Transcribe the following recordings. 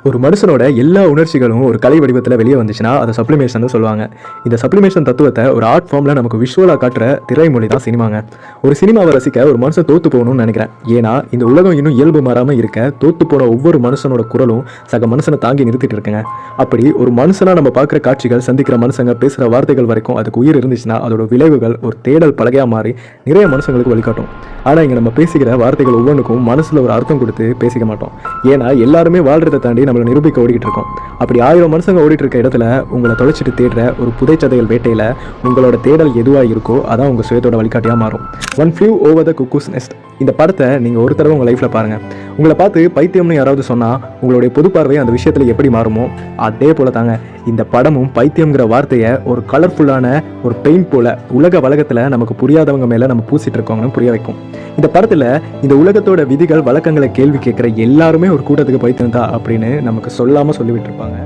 ஒரு மனுஷனோட எல்லா உணர்ச்சிகளும் ஒரு கலை வடிவத்தில் வெளியே வந்துச்சுன்னா அதை சப்ளிமேஷன் சொல்லுவாங்க. இந்த சப்ளிமேஷன் தத்துவத்தை ஒரு ஆர்ட் ஃபார்மில் நமக்கு விஷுவலாக காட்டுற திரைமொழி தான் சினிமாங்க. ஒரு சினிமாவை ரசிக்க ஒரு மனுஷன் தோத்து போகணும்னு நினைக்கிறேன். ஏன்னா இந்த உலகம் இன்னும் இயல்பு மாறாமல் இருக்க தோத்து போன ஒவ்வொரு மனுஷனோட குரலும் சக மனுஷனை தாங்கி நிறுத்திட்டு இருக்குங்க. அப்படி ஒரு மனுஷனாக நம்ம பார்க்குற காட்சிகள், சந்திக்கிற மனுஷங்க, பேசுகிற வார்த்தைகள் வரைக்கும் அதுக்கு உயிர் இருந்துச்சுன்னா அதோட விளைவுகள் ஒரு தேடல் பலகையாக மாறி நிறைய மனுஷங்களுக்கு வழிகாட்டும். ஆனால் இங்கே நம்ம பேசுகிற வார்த்தைகள் ஒவ்வொன்றுக்கும் மனசில் ஒரு அர்த்தம் கொடுத்து பேசிக்க மாட்டோம். ஏன்னா எல்லாருமே வாழ்றதை தாண்டி நம்மளை நிரூபிக்க ஓடிக்கிட்டு இருக்கோம். அப்படி 1000 மனுஷங்க ஓடிட்டு இருக்க இடத்துல உங்களை தொலைச்சிட்டு தேடுற ஒரு புதைச்சதைகள் வேட்டையில் உங்களோட தேடல் எதுவாக இருக்கோ அதான் உங்கள் சுயத்தோட வழிகாட்டியாக மாறும். One flew over the cuckoo's nest இந்த படத்தை நீங்கள் ஒரு தடவை உங்கள் லைஃப்பில் பாருங்கள். உங்களை பார்த்து பைத்தியம்னு யாராவது சொன்னால் உங்களுடைய பொது பார்வை அந்த விஷயத்தில் எப்படி மாறுமோ அதே போல தாங்க இந்த படமும் பைத்தியம்ங்கிற வார்த்தையை ஒரு கலர்ஃபுல்லான ஒரு பெயிண்ட் போல உலக வழக்கத்தில் நமக்கு புரியாதவங்க மேலே நம்ம பூசிட்டு இருக்கோங்கன்னு புரிய வைக்கும். இந்த படத்தில் இந்த உலகத்தோட விதிகள் வழக்கங்களை கேள்வி கேட்குற எல்லாருமே ஒரு கூட்டத்துக்கு பைத்தியம் தான் அப்படின்னு நமக்கு சொல்லாமல் சொல்லிவிட்டு இருப்பாங்க.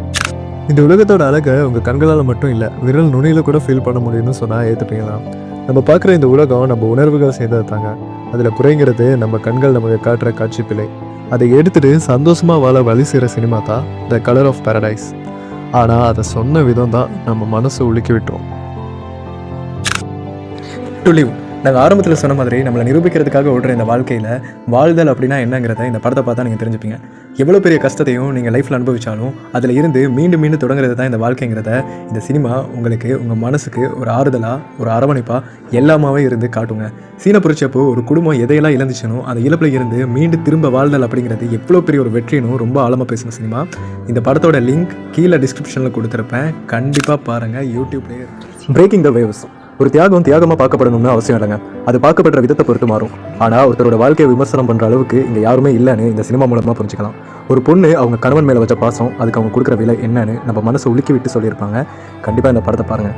இந்த உலகத்தோட அழகை உங்கள் கண்களால் மட்டும் இல்லை, விரல் நுனியில் கூட ஃபீல் பண்ண முடியும்னு சொன்னால் ஏற்றுப்பீங்களா? நம்ம பார்க்குற இந்த உலகம் நம்ம உணர்வுகள் சேர்ந்தது தாங்க. அதில் குறைங்கிறது நம்ம கண்கள் நமக்கு காட்டுற காட்சி பிழை. அதை எடுத்துகிட்டு சந்தோஷமாக வாழ வழி செய்கிற சினிமா தான் த கலர் ஆஃப் பாரடைஸ். ஆனால் அதை சொன்ன விதம் தான் நம்ம மனசை உலுக்கி விட்டுரும். To live. நாங்கள் ஆரம்பத்தில் சொன்ன மாதிரி நம்மளை நிரூபிக்கிறதுக்காக ஓடுற இந்த வாழ்க்கையில் வாழ்தல் அப்படின்னா என்னங்கிறத இந்த படத்தை பார்த்தா நீங்கள் தெரிஞ்சுப்பீங்க. எவ்வளோ பெரிய கஷ்டத்தையும் நீங்கள் லைஃப்பில் அனுபவிச்சாலும் அதில் இருந்து மீண்டும் மீண்டும் தொடங்குறது தான் இந்த வாழ்க்கைங்கிறத இந்த சினிமா உங்களுக்கு உங்கள் மனசுக்கு ஒரு ஆறுதலாக, ஒரு அரவணைப்பாக எல்லாமாவே இருந்து காட்டுங்க. சீன புரட்சியப்போ ஒரு குடும்பம் எதையெல்லாம் இழந்துச்சனோ அந்த இழப்பில் இருந்து மீண்டும் திரும்ப வாழ்தல் அப்படிங்கிறது எவ்வளோ பெரிய ஒரு வெற்றினும் ரொம்ப ஆழமாக பேசுன சினிமா. இந்த படத்தோட லிங்க் கீழே டிஸ்கிரிப்ஷனில் கொடுத்துருப்பேன், கண்டிப்பாக பாருங்கள். யூடியூப்லேயே. Breaking the waves. ஒரு தியாகமாக பார்க்கப்படணும்னு அவசியம் இல்லைங்க, அது பார்க்கப்படுற விதத்தை பொறுத்து மாறும். ஆனால் ஒருத்தரோட வாழ்க்கையை விமர்சனம் பண்ணுற அளவுக்கு இங்கே யாருமே இல்லைன்னு இந்த சினிமா மூலமாக புரிஞ்சுக்கலாம். ஒரு பொண்ணு அவங்க கணவன் மேலே வச்ச பாசம், அதுக்கு அவங்க கொடுக்குற விலை என்னன்னு நம்ம மனசை உலுக்கி விட்டு சொல்லியிருப்பாங்க. கண்டிப்பாக இந்த படத்தை பாருங்கள்.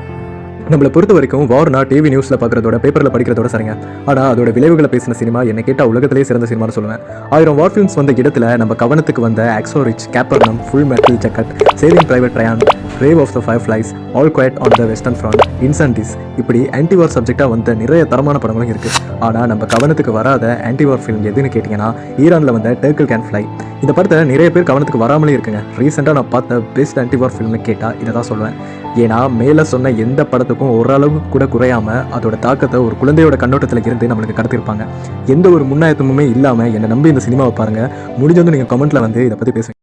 நம்மளை பொறுத்த வரைக்கும் வார்னா டிவி நியூஸில் பார்க்குறதோட பேப்பரில் படிக்கிறதோட சரிங்க. ஆனால் அதோட விளைவுகளை பேசின சினிமா என்னை கேட்டால் உலகத்திலேயே சிறந்த சினிமான்னு சொல்லுவேன். 1000 வார் ஃபிலிம்ஸ் வந்த இடத்துல நம்ம கவனத்துக்கு வந்த ஆக்ஸோ ரிச், Capernaum, full metal jacket, saving private Ryan, grave of the fireflies, all quiet on the western front, Incendies இப்படி ஆன்டிவார் சப்ஜெக்டாக வந்த நிறைய தரமான படங்களும் இருக்குது. ஆனால் நம்ம கவனத்துக்கு வராத ஆன்டிவார் ஃபிலிம் எதுன்னு கேட்டிங்கன்னா ஈரானில் வந்த டர்க்கிள் கேன் ஃப்ளை. இந்த படத்தை நிறைய பேர் கவனத்துக்கு வராமலே இருக்குங்க. ரீசெண்டாக நான் பார்த்த பெஸ்ட் ஆன்டிவார் ஃபில்ம்னு கேட்டால் இதை தான் சொல்லுவேன். ஏன்னா மேலே சொன்ன எந்த படத்துக்கும் ஓரளவு கூட குறையாமல் அதோட தாக்கத்தை ஒரு குழந்தையோட கண்ணோட்டத்தில் இருந்து நம்மளுக்கு கடத்திருப்பாங்க. எந்த ஒரு முன்னாயத்தமுமே இல்லாமல் என்னை நம்பி இந்த சினிமாவை பாருங்கள். முடிஞ்சது நீங்கள் கமெண்ட்டில் வந்து இதை பற்றி பேசுங்க.